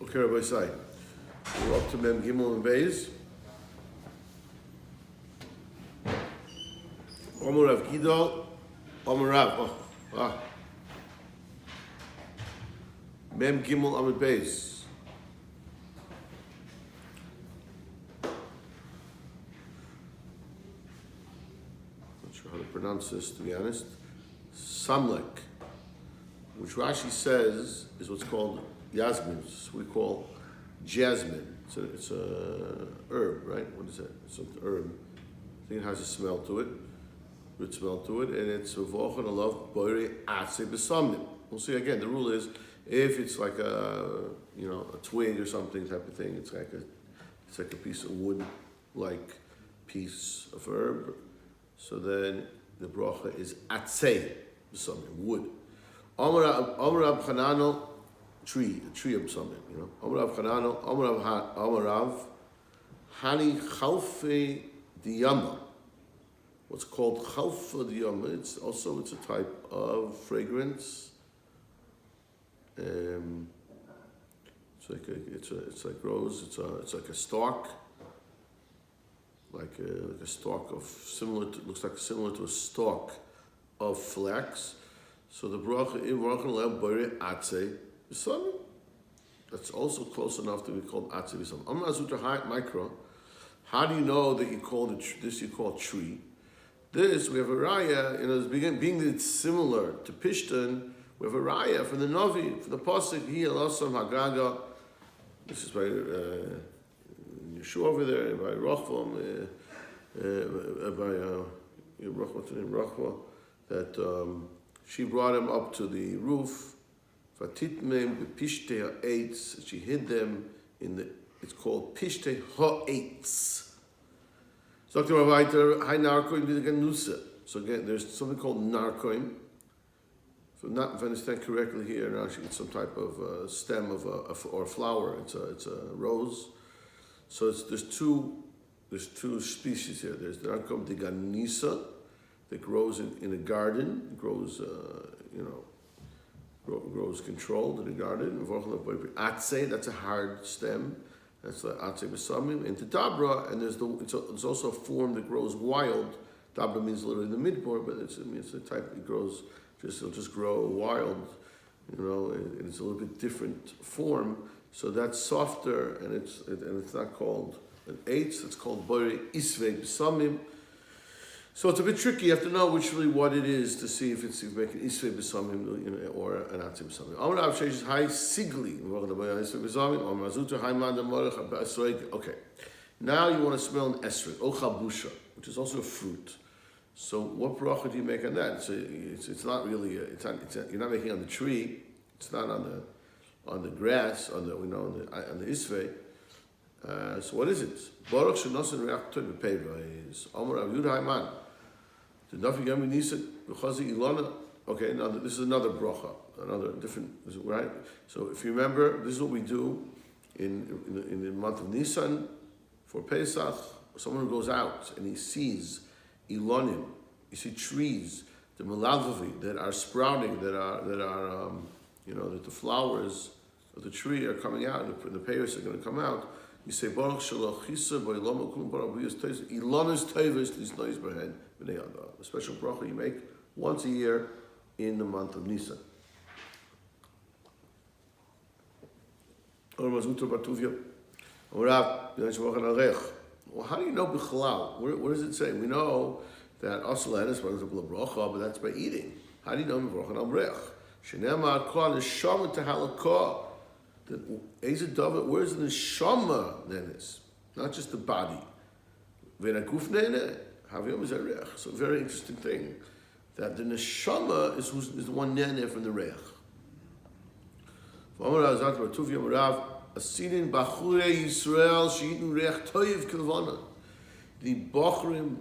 Okay, Rabbi Sai. We're up to Mem Gimel and Beis. Omer Rav Gidol, Omer Rav. Mem Gimel Amud Beis. Not sure how to pronounce this, to be honest. Samlek, which Rashi says is what's called Yasmin, we call jasmine. It's a herb, right? What is it? It's an herb. I think it has a smell to it, good smell to it, and it's v'ochan alav boirei atzei b'samnim. We'll see again. The rule is if it's like a twig or something type of thing, it's like a piece of wood, like piece of herb. So then the bracha is atzei b'samnim, wood. Amar Rav Chananel. A tree of something, Amarav Chanano, Amarav Hani Chalfe Diyama. What's called Chalfe Diyama, it's a type of fragrance. It's like rose. It's like a stalk, like a stalk of looks similar to a stalk of flax. So the bracha in bracha lev bore atze. That's also close enough to be called Atzei B'Samim. Amar Azutra Micro. How do you know that you call this you call tree? This we have a raya, being that it's similar to Pishtan. We have a raya from the Navi, from the pasuk Hi Elasam Hagaga. This is by Yeshua over there, by Rachvam, what's her name, Rachva, that she brought him up to the roof. Vatitmem b'pishtei ha'etz. She hid them in the. It's called pishtei ha'etz. So Dr. Ravaiter, hi narkoim v'ganusa. So again, there's something called narkoim. If I understand correctly here, now it's some type of stem or a flower. It's a rose. So there's two species here. There's the narkoim v'ganisa that grows in a garden. It grows grows controlled in the garden. Atzei, that's a hard stem. That's the Atzei B'Samim. And Dabra, and there's also a form that grows wild. Dabra means literally the midbar, but it's a type that grows, it'll just grow wild, and it's a little bit different form. So that's softer, and it's not called an eitz, it's called Borei Isvei B'Samim. So it's a bit tricky. You have to know what it is to see if you make an isvei b'samim, or an atzei b'samim. Amar Rav Sheish Hai Sigli. Okay. Now you want to smell an esrog, ochabusha, which is also a fruit. So what bracha do you make on that? So it's not really. You're not making on the tree. It's not on the grass. On the isvei. So what is it? Baruch shenosan reach tov b'peiva is Amar Rav Yehuda Hayman. Okay, now this is another bracha, another different, right? So if you remember, this is what we do in the month of Nisan for Pesach. Someone who goes out and he sees ilonim, you see trees, the melavavi that are sprouting, that the flowers of the tree are coming out, and the payers are going to come out. You say Baruch Shalach Chisa B'Ilom Kum Baruch B'Yis Teis Ilonis Tevis Lisnois B'Hen B'Nei Adam. A special bracha you make once a year in the month of Nisan. Well, how do you know B'Chalal? What does it say? We know that Asal is one of the bracha, but that's by eating. How do you know B'Chalal Amrech? Shenemar Kol Neshama Tehalakah. Where's the neshama then is? Not just the body. So a very interesting thing, that the neshama is the one nene from the reich. The bachrim,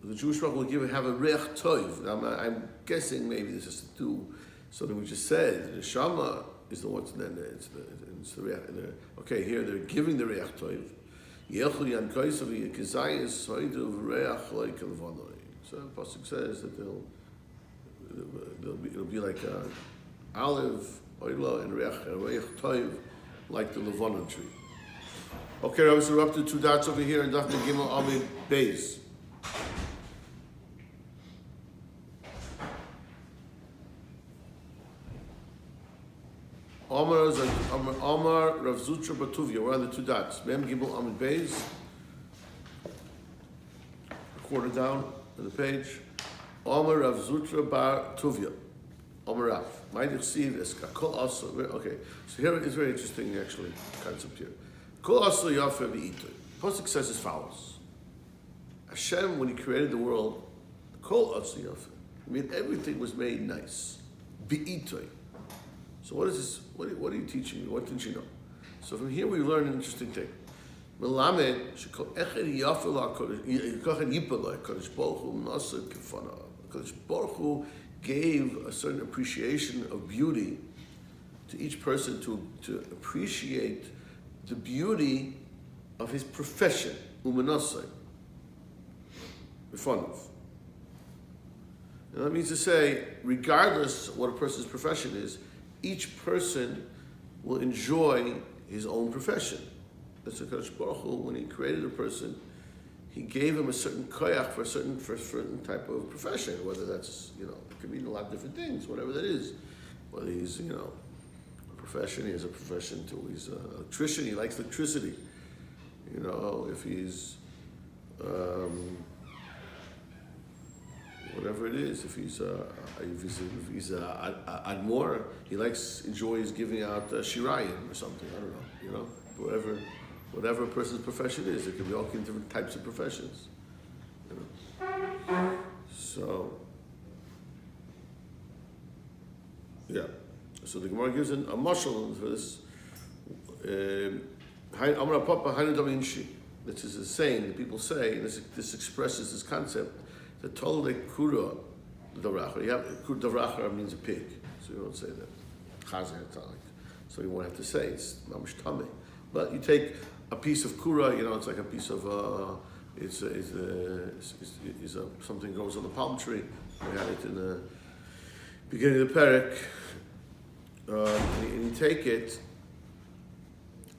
the Jewish rock will have a reich toiv. Now I'm guessing maybe this has to do something we just said. The neshama is the ones then it's the reach. Okay, here they're giving the reach toiv. So the pasuk says that it'll be like olive oil and reach toiv like the Levanon tree. Okay, Rabbi, so we're up to 2 dots over here, and Dafna Gimel Amud Beis. Omar Rav Zutra Batuvia. We're on the 2 dots. Mem Gimel Amud Beis. A quarter down on the page. Omar Rav Zutra Bar Tuvia. Omar Rav. Okay, so here is very interesting, actually, concept here. Kol Asa Yafa V'Itoy. Pasuk says as follows: Hashem, when He created the world, Kol Asa Yafa. I mean, everything was made nice. V'Itoy. So what is this? What are you teaching me? What didn't you know? So from here we learn an interesting thing. Melamed shekol echad yafa la'kodesh yikached yipa la'kodesh Baruch Hu nasa kifana. Kodesh Baruch Hu gave a certain appreciation of beauty to each person to appreciate the beauty of his profession. Umanasai. B'fanav. And that means to say, regardless of what a person's profession is, each person will enjoy his own profession. That's what Kadosh Baruch Hu, when He created a person, He gave him a certain koyach for a certain type of profession, whether that's, it could mean a lot of different things, whatever that is. Whether he's, a profession, he has a profession too. He's an electrician, he likes electricity. If he's, whatever it is, if he's admor, he enjoys giving out shirayim or something. I don't know. Whatever a person's profession is, there could be all kinds of different types of professions. So, yeah. So the Gemara gives a mashal for this. This is a saying that people say, and this expresses this concept. The Tolde Kura Davracha. Davracha means a pig, so you don't say that. So you won't have to say it's mamish tameh. But you take a piece of kura, it's like a piece of something grows on the palm tree. We had it in the beginning of the parak, and you take it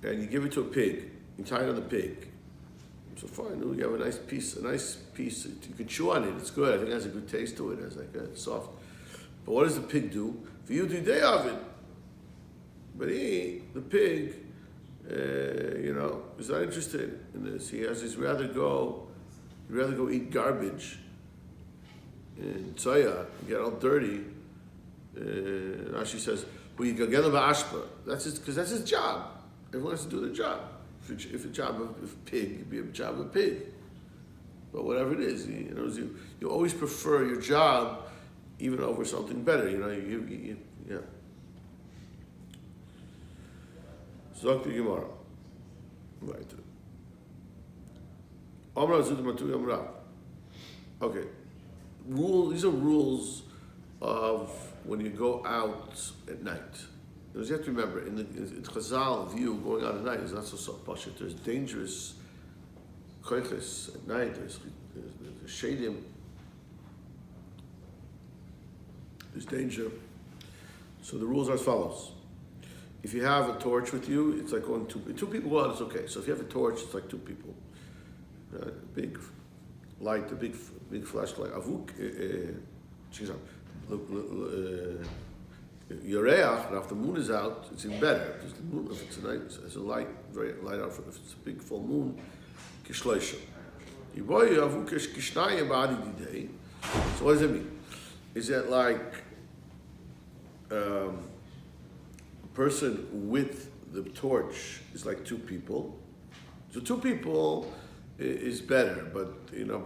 and you give it to a pig. You tie it on the pig. So fine, you have a nice piece. You can chew on it. It's good. I think it has a good taste to it. It's like soft. But what does the pig do? For you, do day of it. But the pig, is not interested in this. He'd rather go eat garbage in Tzaya and get all dirty. Rashi says, "Well, you go get him ashpa." Because that's his job. Everyone has to do their job. If a job of pig, it'd be a job of pig. But whatever it is, you always prefer your job even over something better. Yeah. So Dr. Gemara. Right. Okay. These are rules of when you go out at night. Because you have to remember, in Chazal view, going out at night is not so pashut. There's dangerous koiches at night. There's shadim. There's danger. So the rules are as follows. If you have a torch with you, it's like going two people go out, it's okay. So if you have a torch, it's like 2 people. Big light, a big flashlight. Avuk, Yoreach, after the moon is out, it's even better. Because the moon, if it's a night, it's a light, very light out. If it's a big full moon, kishleisha. So what does it mean? Is that like a person with the torch is like 2 people? So 2 people is better, but you're not.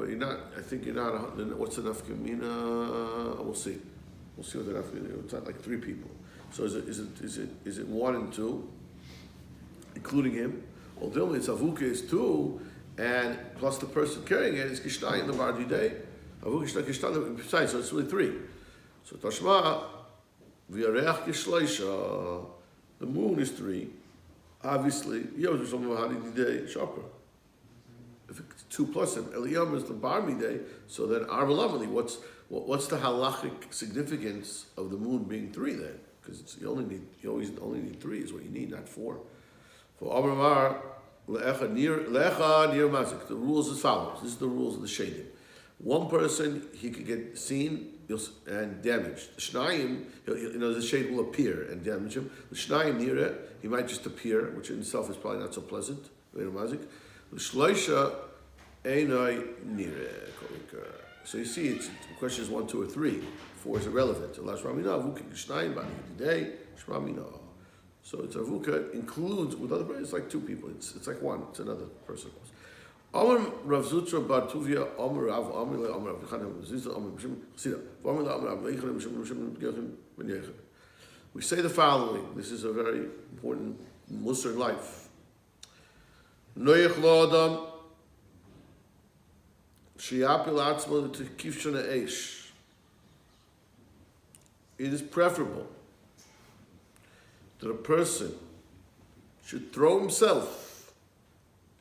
I think you're not. What's enough kamina? We'll see. We'll see what enough. It's not like 3 people. So is it 1 and 2, including him? Ultimately, it's avuka is 2, and plus the person carrying it is kishnai in the bardi day. Avuka kishnai besides, so it's really 3. So tashma v'yareach kishleisha. The moon is 3. Obviously, Yom Shomavahadi day sharper. If it's 2 plus him, Eliyam is the Barmi day. So then Arbalamali, what's the halachic significance of the moon being 3 then? Because you always only need 3 is what you need, not 4. For Amar le'echa near mazik. The rules as follows. This is the rules of the shadim. One person, he could get seen and damaged. The Shnayim, the shade will appear and damage him. The Shnayim near it, he might just appear, which in itself is probably not so pleasant. The Shloisha einoi near. So you see, the question is 1, 2, or 3. 4 is irrelevant. So it's avuka includes with other people. It's like 2 people. It's like 1. It's another person. Amar Rav Zutra Bar Tuvia Amar Rav Amar Amar Rav Chanan Zizah Amar B'Shem Chasida Amar Rav Leichan B'Shem Gechem Ben Yechon. We say the following. This is a very important Musar life. Noyech Lo Adam Sheyapil Atzmo T'Kivshana Eish. It is preferable that a person should throw himself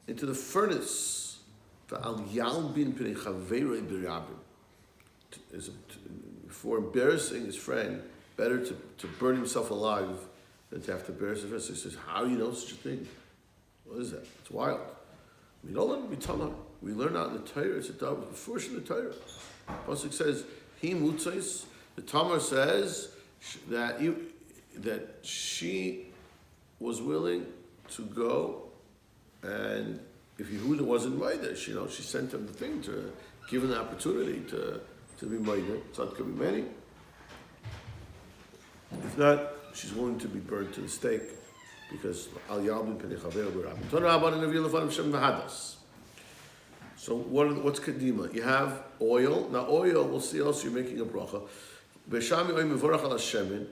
into the furnace for embarrassing his friend, better to burn himself alive than to have to embarrass his friend. So he says, how do you know such a thing? What is that? It's wild. We don't learn to be Tanah. We learn out in the Torah. It's a double. The first in the Torah. Pasuk says, he mutzais. The Tamar says that she was willing to go, and if Yehuda wasn't invited, she sent him the thing to give him the opportunity to be invited. So it could be many. If not, she's willing to be burned to the stake because al yalbin penichaver b'rabin. Ton rabban and avil lefanim shem v'hadas. So what's kadima? You have oil. Now oil, we'll see also you're making a bracha. B'shami oy mevorach al hashemin.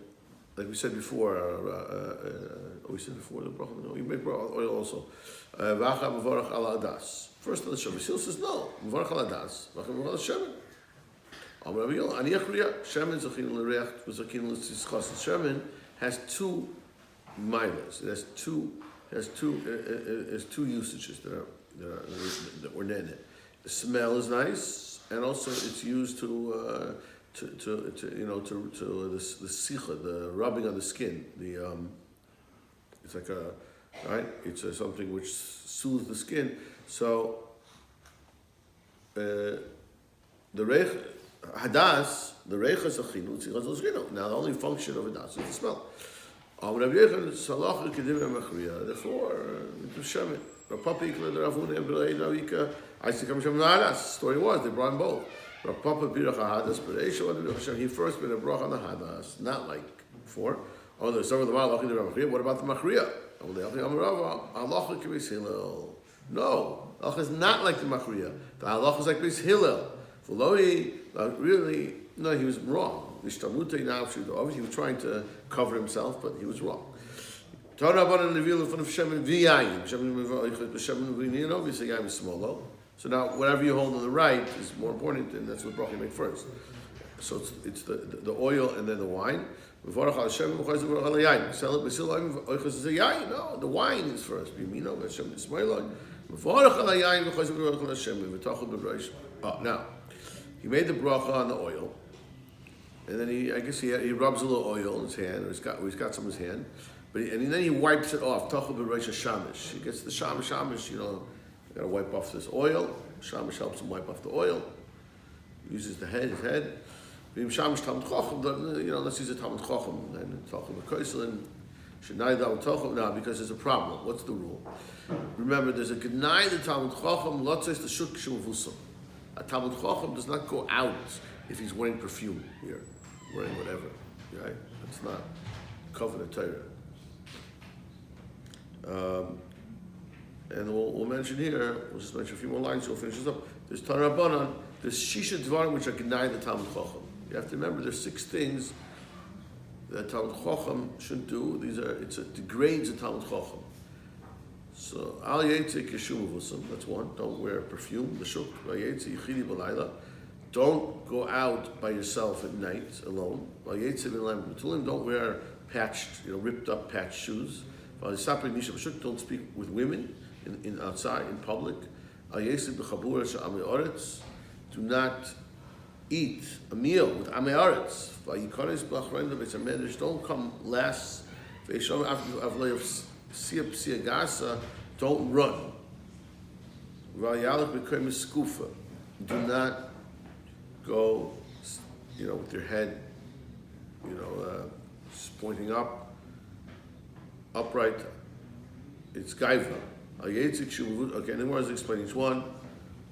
Like we said before, the bracha. No, you make oil also. V'acha mevorach al adas. First on the shemen. Sil says no. Mevorach al adas. V'acha mevorach al shemen. Amar Rabbi Yoel, ani achriya. Shemen zachin l'reach v'zachin l'tzischas. Shemen has 2 milas. It has two usages that were in it. The smell is nice, and also it's used to the sicha, the rubbing on the skin. It's like it's something which soothes the skin. So the reich hadas, the reich is a chinu. Now the only function of hadas is the smell. Therefore, story was they brought them both. He first made a brach on the hadas, not like before. Oh, there's some of the Machriya. What about the Machriya? No, halacha is not like the Machriya. The halacha is like Beis Hillel. No, he was wrong. Obviously, he was trying to cover himself, but he was wrong. Obviously, Yam is small. So now, whatever you hold on the right is more important, and that's what bracha you make first. So it's the oil and then the wine. No, the wine is first. Now, he made the bracha on the oil, and then he rubs a little oil in his hand, or he's got some in his hand, and then he wipes it off. He gets the shamish, you got to wipe off this oil. Shamish helps him wipe off the oil. He uses his head. Unless he's a Talmud Chacham, and Talchim Koiselin should not now because there's a problem. What's the rule? Remember, there's a Gnai the Talmud Chacham lotzes the shuk shuvusam. A Talmud Chacham does not go out if he's wearing perfume here, wearing whatever. Right? It's not covenant Torah. And we'll mention here, we'll just mention a few more lines, so we'll finish this up. There's Tanah Rabbanan, there's Shisha Dvarim, which are Gnai the Talmud Chacham. You have to remember there's 6 things that Talmud Chacham shouldn't do. It degrades the Talmud Chacham. So, Al Yetzik Yeshum Avusam, that's one. Don't wear perfume, the Shuk, Al Yetzik Yichidi B'Layla. Don't go out by yourself at night alone. Al Yetzik B'Layla. Don't wear patched, ripped up patched shoes. Don't speak with women in outside, in public. Do not eat a meal with Amei Aretz. Don't come last. psia gasa, don't run. Do not go, with your head, pointing upright. It's gaiva. Okay, and then we're explain each one.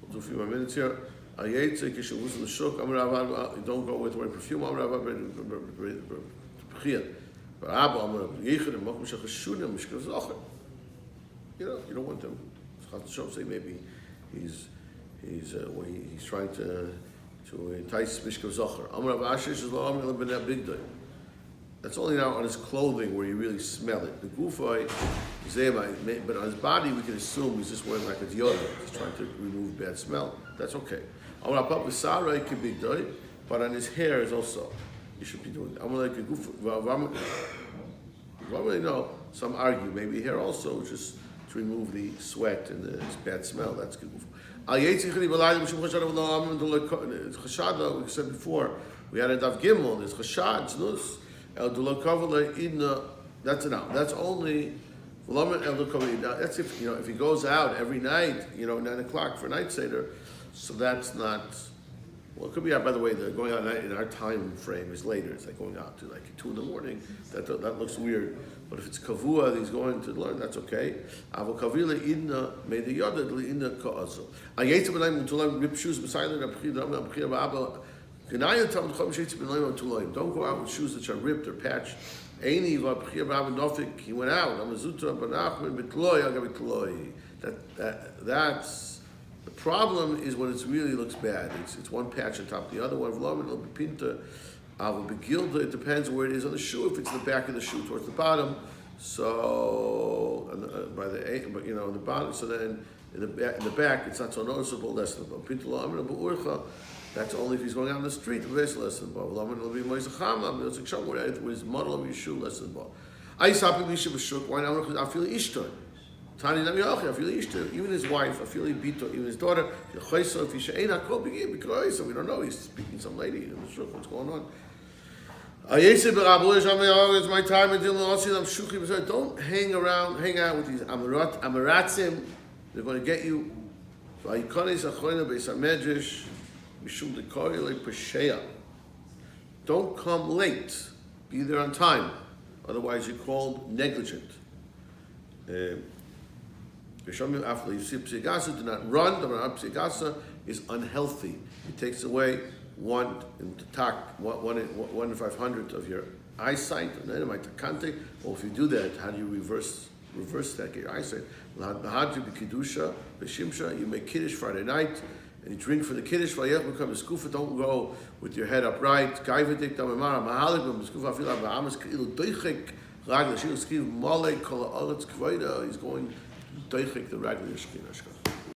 We'll do a few more minutes here. Don't go with wearing perfume. You don't want them. Say maybe he's trying to entice Mishkav Zocher. That's only now on his clothing where you really smell it. The gufay, but on his body we can assume he's just wearing like a deodorant. He's trying to remove bad smell. That's okay. But on his hair is also, you should be doing that. Some argue maybe hair also, just to remove the sweat and the bad smell. That's good. We said before, we had a Dav Gimel, there's Chashad, Znus, that's enough. That's only, that's if he goes out every night, 9 o'clock for night Seder, so that's not, well, it could be out, by the way, going out in our time frame is later. It's like going out to like 2 in the morning. That looks weird. But if it's kavua that he's going to learn, that's okay. Avo kavila inna made the yada inna ka'azo. Ayetz b'nayim u'tulayim rip shoes beside the abchir ba'aba. Kenayim tam t'chom sheitz b'nayim u'tulayim. Don't go out with shoes that are ripped or patched. Eini v'abchir ba'aba nofik. He went out. Amazutra b'nachman b'tloy agav b'tloy. That's. The problem is when it really looks bad. It's one patch on top of the other one. It'll be pinta, will be gilda. It depends where it is on the shoe. If it's the back of the shoe towards the bottom, so in the bottom. So then in the back, it's not so noticeable. Less than pinta la'amina. That's only if he's going out on the street. Less than la'amina will be moizachama. It's a chum where it's muddle of your shoe. Less than I sapi misha b'shuk. Why not? I feel ishton. Even his wife, even his daughter, we don't know, he's speaking to some lady in the shuk, what's going on? It's my time, don't hang out with these amaratzim, they're going to get you. Don't come late, be there on time, otherwise you're called negligent. Do not run. The psigasa is unhealthy. It takes away 1 in 500 of your eyesight. Or if you do that, how do you reverse that? Get your eyesight. You make kiddush Friday night, and you drink for the kiddush. Don't go with your head upright. He's going doichik the ragli yeshkin.